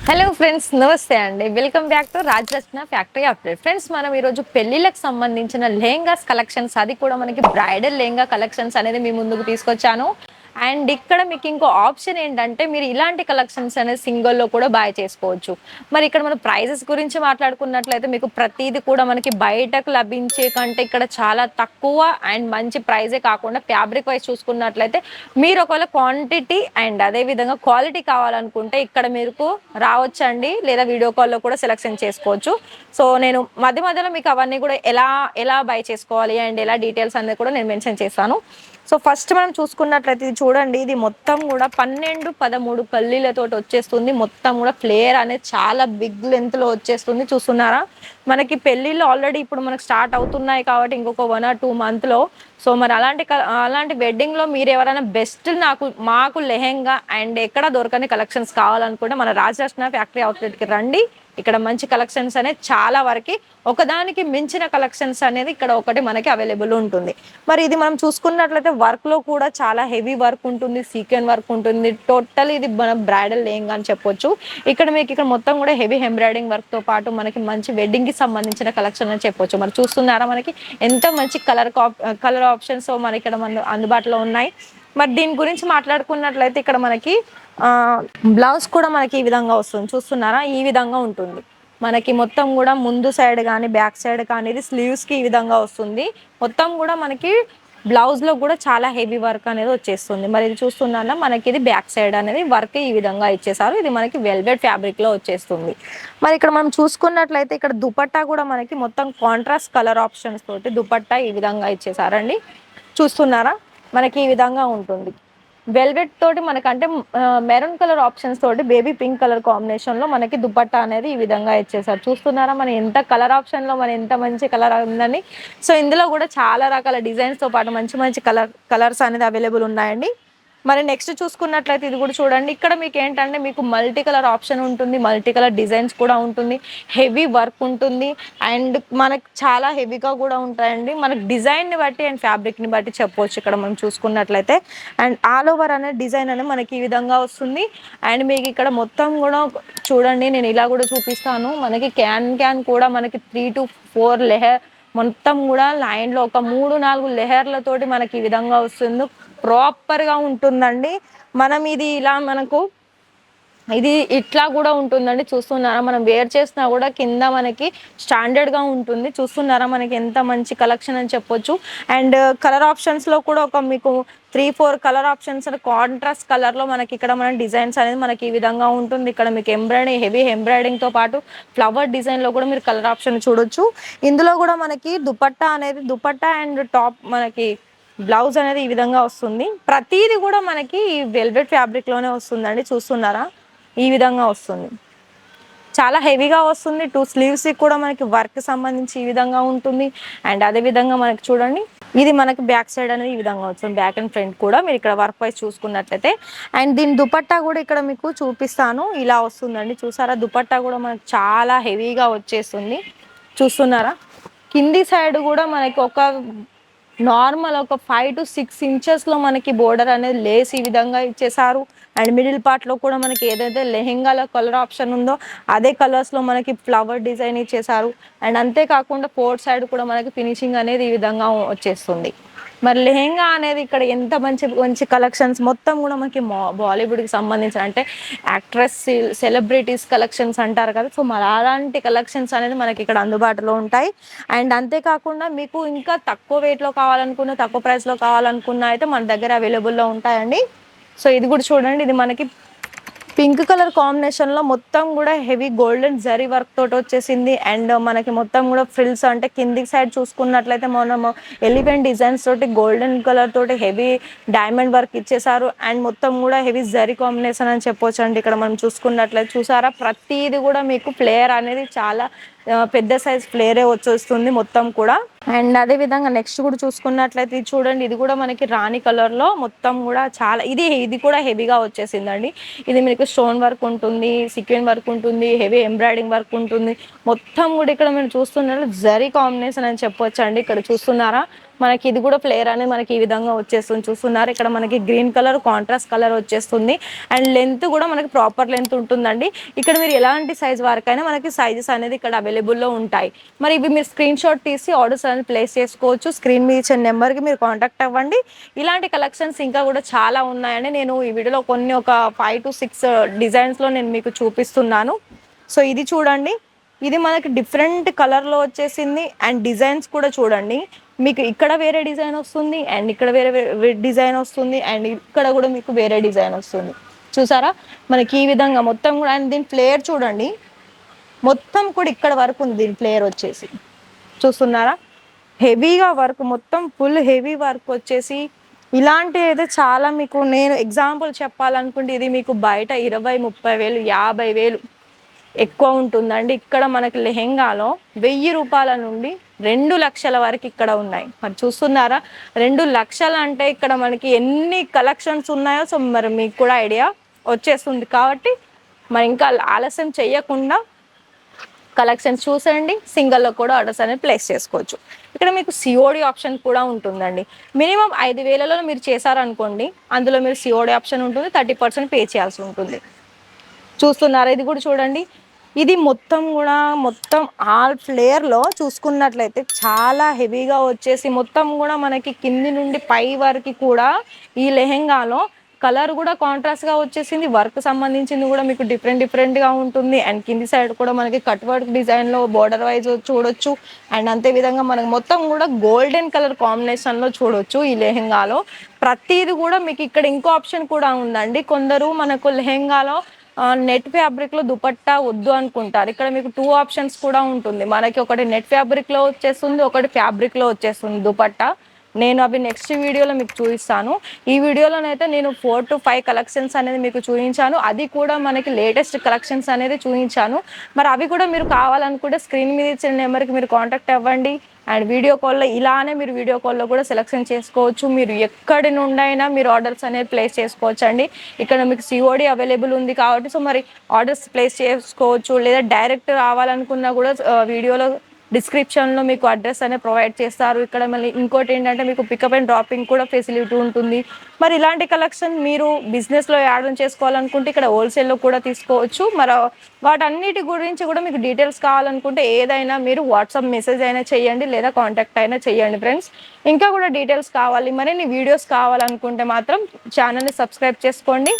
Hello friends, నమస్తే అండి. Welcome back to Rajaratna factory update. Friends, మనం ఈరోజు పెళ్లిళ్ళకి సంబంధించిన లెహంగాస్ కలెక్షన్స్, అది కూడా మనకి బ్రైడల్ లెహంగా కలెక్షన్స్ అనేది మీ ముందుకు తీసుకొచ్చాను. అండ్ ఇక్కడ మీకు ఇంకో ఆప్షన్ ఏంటంటే, మీరు ఇలాంటి కలెక్షన్స్ అనేది సింగిల్లో కూడా బై చేసుకోవచ్చు. మరి ఇక్కడ మనం ప్రైజెస్ గురించి మాట్లాడుకున్నట్లయితే మీకు ప్రతిదీ కూడా మనకి బయటకు లభించే కంటే ఇక్కడ చాలా తక్కువ అండ్ మంచి ప్రైజే కాకుండా ఫ్యాబ్రిక్ వైజ్ చూసుకున్నట్లయితే మీరు ఒకవేళ క్వాంటిటీ అండ్ అదే విధంగా క్వాలిటీ కావాలనుకుంటే ఇక్కడ మీకు రావచ్చండి, లేదా వీడియో కాల్లో కూడా సెలెక్షన్ చేసుకోవచ్చు. సో నేను మధ్య మధ్యలో మీకు అవన్నీ కూడా ఎలా ఎలా బై చేసుకోవాలి అండ్ ఎలా డీటెయిల్స్ అనేది కూడా నేను మెన్షన్ చేస్తాను. సో ఫస్ట్ మనం చూసుకున్నట్లయితే ఇది చూడండి, ఇది మొత్తం కూడా 12-13 కల్లీలతో వచ్చేస్తుంది. మొత్తం కూడా ఫ్లేర్ అనేది చాలా బిగ్ లెంత్ లో వచ్చేస్తుంది. చూస్తున్నారా, మనకి పెళ్ళిళ్ళు ఆల్రెడీ ఇప్పుడు మనకు స్టార్ట్ అవుతున్నాయి కాబట్టి ఇంకొక 1 or 2 month లో. సో మరి అలాంటి వెడ్డింగ్ లో మీరు ఎవరైనా బెస్ట్ మాకు లెహెంగా అండ్ ఎక్కడ దొరకని కలెక్షన్స్ కావాలనుకుంటే మన రాజరత్న ఫ్యాక్టరీ అవుట్లెట్ కి రండి. ఇక్కడ మంచి కలెక్షన్స్ అనేది చాలా వరకు ఒకదానికి మించిన కలెక్షన్స్ అనేది ఇక్కడ ఒకటి మనకి అవైలబుల్ ఉంటుంది. మరి ఇది మనం చూసుకున్నట్లయితే వర్క్ లో కూడా చాలా హెవీ వర్క్ ఉంటుంది, సీక్వెన్ వర్క్ ఉంటుంది. టోటల్ ఇది మన బ్రైడల్ లెహంగా అని చెప్పొచ్చు. ఇక్కడ మొత్తం కూడా హెవీ ఎంబ్రాయిడింగ్ వర్క్ తో పాటు మనకి మంచి వెడ్డింగ్ కి సంబంధించిన కలెక్షన్ అని చెప్పొచ్చు. మరి చూస్తున్నారా, మనకి ఎంత మంచి కలర్ ఆప్షన్స్ మనకి ఇక్కడ అందుబాటులో ఉన్నాయి. మరి దీని గురించి మాట్లాడుకున్నట్లయితే ఇక్కడ మనకి బ్లౌజ్ కూడా మనకి ఈ విధంగా వస్తుంది. చూస్తున్నారా, ఈ విధంగా ఉంటుంది. మనకి మొత్తం కూడా ముందు సైడ్ కానీ బ్యాక్ సైడ్ కానీ ఇది స్లీవ్స్ కి ఈ విధంగా వస్తుంది. మొత్తం కూడా మనకి బ్లౌజ్ లో కూడా చాలా హెవీ వర్క్ అనేది వచ్చేస్తుంది. మరి ఇది చూస్తున్నారా, మనకి ఇది బ్యాక్ సైడ్ అనేది వర్క్ ఈ విధంగా ఇచ్చేసారు. ఇది మనకి వెల్వెట్ ఫ్యాబ్రిక్ లో వచ్చేస్తుంది. మరి ఇక్కడ మనం చూసుకున్నట్లయితే ఇక్కడ దుపట్టా కూడా మనకి మొత్తం కాంట్రాస్ట్ కలర్ ఆప్షన్స్ తోటి దుపట్టా ఈ విధంగా ఇచ్చేసారండి. చూస్తున్నారా, మనకి ఈ విధంగా ఉంటుంది. వెల్వెట్ తోటి మనకంటే మెరూన్ కలర్ ఆప్షన్స్ తోటి బేబీ పింక్ కలర్ కాంబినేషన్ లో మనకి దుపట్టా అనేది ఈ విధంగా ఇచ్చేసారు. చూస్తున్నారా, మన ఎంత కలర్ ఆప్షన్ లో మన ఎంత మంచి కలర్ ఉందని. సో ఇందులో కూడా చాలా రకాల డిజైన్స్ తో పాటు మంచి మంచి కలర్స్ అనేది అవైలబుల్ ఉన్నాయండి. మరి నెక్స్ట్ చూసుకున్నట్లయితే ఇది కూడా చూడండి. ఇక్కడ మీకు ఏంటంటే మీకు మల్టీ కలర్ ఆప్షన్ ఉంటుంది, మల్టీ కలర్ డిజైన్స్ కూడా ఉంటుంది, హెవీ వర్క్ ఉంటుంది అండ్ మనకు చాలా హెవీగా కూడా ఉంటాయండి. మనకు డిజైన్ని బట్టి అండ్ ఫ్యాబ్రిక్ని బట్టి చెప్పవచ్చు. ఇక్కడ మనం చూసుకున్నట్లయితే అండ్ ఆల్ ఓవర్ అనే డిజైన్ అనేది మనకి ఈ విధంగా వస్తుంది. అండ్ మీకు ఇక్కడ మొత్తం కూడా చూడండి, నేను ఇలా కూడా చూపిస్తాను. మనకి క్యాన్ కూడా మనకి 3 to 4 లేయర్ మొత్తం కూడా లైన్లో ఒక 3-4 లేయర్లతోటి మనకి ఈ విధంగా వస్తుంది. ప్రాపర్గా ఉంటుందండి. మనం ఇది ఇలా మనకు ఇది ఇట్లా కూడా ఉంటుందండి. చూస్తున్నారా, మనం వేర్ చేసినా కూడా కింద మనకి స్టాండర్డ్గా ఉంటుంది. చూస్తున్నారా, మనకి ఎంత మంచి కలెక్షన్ అని చెప్పొచ్చు. అండ్ కలర్ ఆప్షన్స్లో కూడా ఒక మీకు 3-4 కలర్ ఆప్షన్స్ కాంట్రాస్ట్ కలర్లో మనకి ఇక్కడ మన డిజైన్స్ అనేది మనకి ఈ విధంగా ఉంటుంది. ఇక్కడ మీకు హెవీ ఎంబ్రాయిడింగ్తో పాటు ఫ్లవర్ డిజైన్లో కూడా మీరు కలర్ ఆప్షన్ చూడొచ్చు. ఇందులో కూడా మనకి దుపట్టా అండ్ టాప్ మనకి బ్లౌజ్ అనేది ఈ విధంగా వస్తుంది. ప్రతిదీ కూడా మనకి ఈ వెల్వెట్ ఫ్యాబ్రిక్లోనే వస్తుందండి. చూస్తున్నారా, ఈ విధంగా వస్తుంది. చాలా హెవీగా వస్తుంది. 2 స్లీవ్స్కి కూడా మనకి వర్క్ సంబంధించి ఈ విధంగా ఉంటుంది. అండ్ అదే విధంగా మనకి చూడండి, ఇది మనకి బ్యాక్ సైడ్ అనేది ఈ విధంగా వస్తుంది. బ్యాక్ అండ్ ఫ్రంట్ కూడా మీరు ఇక్కడ వర్క్ వైజ్ చూసుకున్నట్లయితే. అండ్ దీని దుపట్టా కూడా ఇక్కడ మీకు చూపిస్తాను, ఇలా వస్తుందండి. చూసారా, దుపట్టా కూడా మనకి చాలా హెవీగా వచ్చేస్తుంది. చూస్తున్నారా, కింది సైడ్ కూడా మనకి ఒక నార్మల్ ఒక 5 to 6 ఇంచెస్లో మనకి బోర్డర్ అనేది లేస్ ఈ విధంగా ఇచ్చేసారు. అండ్ మిడిల్ పార్ట్లో కూడా మనకి ఏదైతే లెహెంగాలో కలర్ ఆప్షన్ ఉందో అదే కలర్స్లో మనకి ఫ్లవర్ డిజైన్ ఇచ్చేసారు. అండ్ అంతేకాకుండా 4 సైడ్ కూడా మనకి ఫినిషింగ్ అనేది ఈ విధంగా వచ్చేస్తుంది. మరి లెహెంగా అనేది ఇక్కడ ఎంత మంచి మంచి కలెక్షన్స్ మొత్తం కూడా మనకి బాలీవుడ్కి సంబంధించిన అంటే యాక్ట్రెస్ సెలబ్రిటీస్ కలెక్షన్స్ అంటారు కదా. సో మరి అలాంటి కలెక్షన్స్ అనేది మనకి ఇక్కడ అందుబాటులో ఉంటాయి. అండ్ అంతేకాకుండా మీకు ఇంకా తక్కువ వెయిట్లో కావాలనుకున్న, తక్కువ ప్రైస్లో కావాలనుకున్న అయితే మన దగ్గర అవైలబుల్లో ఉంటాయండి. సో ఇది కూడా చూడండి, ఇది మనకి పింక్ కలర్ కాంబినేషన్లో మొత్తం కూడా హెవీ గోల్డెన్ జరీ వర్క్ తోటి వచ్చేసింది. అండ్ మనకి మొత్తం కూడా ఫ్రిల్స్ అంటే కింది సైడ్ చూసుకున్నట్లయితే మనము ఎలిఫెంట్ డిజైన్స్ తోటి గోల్డెన్ కలర్ తోటి హెవీ డైమండ్ వర్క్ ఇచ్చేసారు. అండ్ మొత్తం కూడా హెవీ జరీ కాంబినేషన్ అని చెప్పొచ్చు అండి. ఇక్కడ మనం చూసుకున్నట్లయితే చూసారా, ప్రతిది కూడా మీకు ఫ్లేయర్ అనేది చాలా పెద్ద సైజ్ ఫ్లేరే వచ్చేస్తుంది మొత్తం కూడా. అండ్ అదే విధంగా నెక్స్ట్ కూడా చూసుకున్నట్లయితే ఇది చూడండి, ఇది కూడా మనకి రాణి కలర్లో మొత్తం కూడా చాలా ఇది కూడా హెవీగా వచ్చేసిందండి. ఇది మీకు స్టోన్ వర్క్ ఉంటుంది, సీక్వెన్ వర్క్ ఉంటుంది, హెవీ ఎంబ్రాయిడింగ్ వర్క్ ఉంటుంది. మొత్తం కూడా ఇక్కడ మీరు చూస్తున్నారు జరీ కాంబినేషన్ అని చెప్పొచ్చు అండి. ఇక్కడ చూస్తున్నారా, మనకి ఇది కూడా ఫ్లేర్ అనేది మనకి ఈ విధంగా వచ్చేస్తుంది. చూస్తున్నారు ఇక్కడ మనకి గ్రీన్ కలర్ కాంట్రాస్ట్ కలర్ వచ్చేస్తుంది. అండ్ లెంత్ కూడా మనకి ప్రాపర్ లెంత్ ఉంటుందండి. ఇక్కడ మీరు ఎలాంటి సైజ్ వరకైనా మనకి సైజెస్ అనేది ఇక్కడ అవైలబుల్లో ఉంటాయి. మరి ఇవి మీరు స్క్రీన్ షాట్ తీసి ఆర్డర్స్ అనేది ప్లేస్ చేసుకోవచ్చు. స్క్రీన్ మీద ఇచ్చిన నెంబర్కి మీరు కాంటాక్ట్ అవ్వండి. ఇలాంటి కలెక్షన్స్ ఇంకా కూడా చాలా ఉన్నాయండి. నేను ఈ వీడియోలో కొన్ని ఒక 5 to 6 డిజైన్స్లో నేను మీకు చూపిస్తున్నాను. సో ఇది చూడండి, ఇది మనకి డిఫరెంట్ కలర్లో వచ్చేసింది. అండ్ డిజైన్స్ కూడా చూడండి, మీకు ఇక్కడ వేరే డిజైన్ వస్తుంది అండ్ ఇక్కడ వేరే డిజైన్ వస్తుంది అండ్ ఇక్కడ కూడా మీకు వేరే డిజైన్ వస్తుంది. చూసారా మనకి ఈ విధంగా మొత్తం కూడా. అండ్ దీని ఫ్లేర్ చూడండి, మొత్తం కూడా ఇక్కడ వరకు ఉంది. దీని ఫ్లేర్ వచ్చేసి చూస్తున్నారా, హెవీగా వర్క్, మొత్తం ఫుల్ హెవీ వర్క్ వచ్చేసి ఇలాంటి అయితే చాలా మీకు నేను ఎగ్జాంపుల్ చెప్పాలనుకుంటే ఇది మీకు బయట 20-30 వేలు 50,000 ఎక్కువ ఉంటుందండి. ఇక్కడ మనకి లెహెంగాలో 1000 రూపాయల నుండి 2 లక్షల వరకు ఇక్కడ ఉన్నాయి. మరి చూస్తున్నారా, 2 లక్షలు అంటే ఇక్కడ మనకి ఎన్ని కలెక్షన్స్ ఉన్నాయో సో మరి మీకు కూడా ఐడియా వచ్చేస్తుంది. కాబట్టి మరి ఇంకా ఆలస్యం చెయ్యకుండా కలెక్షన్స్ చూసేయండి. సింగిల్లో కూడా ఆర్డర్స్ అనేది ప్లేస్ చేసుకోవచ్చు. ఇక్కడ మీకు సిఓడి ఆప్షన్ కూడా ఉంటుందండి. మినిమం 5,000లో మీరు చేశారనుకోండి, అందులో మీరు సిఓడి ఆప్షన్ ఉంటుంది, 30% పే చేయాల్సి ఉంటుంది. చూస్తున్నారా, ఇది కూడా చూడండి, ఇది మొత్తం కూడా మొత్తం ఆల్ ఫ్లేర్లో చూసుకున్నట్లయితే చాలా హెవీగా వచ్చేసి మొత్తం కూడా మనకి కింది నుండి పై వరకు కూడా ఈ లెహెంగాలో కలర్ కూడా కాంట్రాస్ట్గా వచ్చేసింది. వర్క్ సంబంధించింది కూడా మీకు డిఫరెంట్గా ఉంటుంది. అండ్ కింది సైడ్ కూడా మనకి కట్ వర్క్ డిజైన్లో బోర్డర్ వైజ్ చూడొచ్చు. అండ్ అంతే విధంగా మనకు మొత్తం కూడా గోల్డెన్ కలర్ కాంబినేషన్లో చూడొచ్చు. ఈ లెహెంగాలో ప్రతిది కూడా మీకు ఇక్కడ ఇంకో ఆప్షన్ కూడా ఉందండి. కొందరు మనకు లెహెంగాలో నెట్ ఫ్యాబ్రిక్లో దుపట్టా వద్దు అనుకుంటారు. ఇక్కడ మీకు 2 ఆప్షన్స్ కూడా ఉంటుంది. మనకి ఒకటి నెట్ ఫ్యాబ్రిక్లో వచ్చేస్తుంది, ఒకటి ఫ్యాబ్రిక్లో వచ్చేస్తుంది దుపట్టా. నేను అవి నెక్స్ట్ వీడియోలో మీకు చూపిస్తాను. ఈ వీడియోలోనైతే నేను 4 to 5 కలెక్షన్స్ అనేది మీకు చూపించాను. అది కూడా మనకి లేటెస్ట్ కలెక్షన్స్ అనేది చూపించాను. మరి అవి కూడా మీరు కావాలనుకుంటే స్క్రీన్ మీద ఇచ్చిన నెంబర్కి మీరు కాంటాక్ట్ అవ్వండి. అండ్ వీడియో కాల్లో ఇలానే మీరు వీడియో కాల్లో కూడా సెలెక్షన్ చేసుకోవచ్చు. మీరు ఎక్కడి నుండైనా మీరు ఆర్డర్స్ అనేది ప్లేస్ చేసుకోవచ్చు అండి. ఇక్కడ మీకు సిఓడి అవైలబుల్ ఉంది కాబట్టి సో మరి ఆర్డర్స్ ప్లేస్ చేసుకోవచ్చు. లేదా డైరెక్ట్ రావాలనుకున్నా కూడా వీడియోలో డిస్క్రిప్షన్లో మీకు అడ్రస్ అనేది ప్రొవైడ్ చేస్తారు. ఇక్కడ మళ్ళీ ఇంకోటి ఏంటంటే మీకు పికప్ అండ్ డ్రాపింగ్ కూడా ఫెసిలిటీ ఉంటుంది. మరి ఇలాంటి కలెక్షన్ మీరు బిజినెస్లో యాడ్ ఆన్ చేసుకోవాలనుకుంటే ఇక్కడ హోల్సేల్లో కూడా తీసుకోవచ్చు. మరి వాటన్నిటి గురించి కూడా మీకు డీటెయిల్స్ కావాలనుకుంటే ఏదైనా మీరు వాట్సాప్ మెసేజ్ అయినా చేయండి లేదా కాంటాక్ట్ అయినా చేయండి ఫ్రెండ్స్. ఇంకా కూడా డీటెయిల్స్ కావాలి, మరిన్ని వీడియోస్ కావాలనుకుంటే మాత్రం ఛానల్ని సబ్స్క్రైబ్ చేసుకోండి.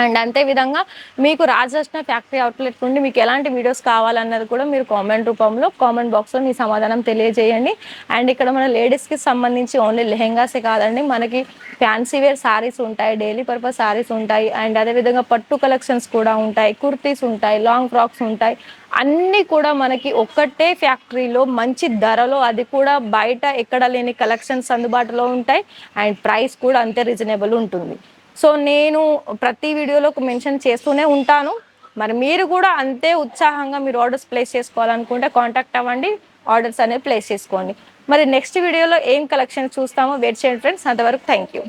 అండ్ అంతే విధంగా మీకు రాజరత్న ఫ్యాక్టరీ అవుట్లెట్ నుండి మీకు ఎలాంటి వీడియోస్ కావాలన్నది కూడా మీరు కామెంట్ రూపంలో కామెంట్ బాక్స్లో మీ సమాధానం తెలియజేయండి. అండ్ ఇక్కడ మన లేడీస్కి సంబంధించి ఓన్లీ లెహెంగాసే కాదండి, మనకి ఫ్యాన్సీ వేర్ శారీస్ ఉంటాయి, డైలీ పర్పస్ శారీస్ ఉంటాయి. అండ్ అదేవిధంగా పట్టు కలెక్షన్స్ కూడా ఉంటాయి, కుర్తీస్ ఉంటాయి, లాంగ్ ఫ్రాక్స్ ఉంటాయి. అన్నీ కూడా మనకి ఒక్కటే ఫ్యాక్టరీలో మంచి ధరలో, అది కూడా బయట ఎక్కడ లేని కలెక్షన్స్ అందుబాటులో ఉంటాయి. అండ్ ప్రైస్ కూడా అంతే రీజనబుల్ ఉంటుంది. సో నేను ప్రతి వీడియోలో మెన్షన్ చేస్తూనే ఉంటాను. మరి మీరు కూడా అంతే ఉత్సాహంగా మీరు ఆర్డర్స్ ప్లేస్ చేసుకోవాలనుకుంటే కాంటాక్ట్ అవ్వండి, ఆర్డర్స్ అనేది ప్లేస్ చేసుకోండి. మరి నెక్స్ట్ వీడియోలో ఏం కలెక్షన్ చూస్తామో వెయిట్ చేయండి ఫ్రెండ్స్. అంతవరకు థ్యాంక్ యూ.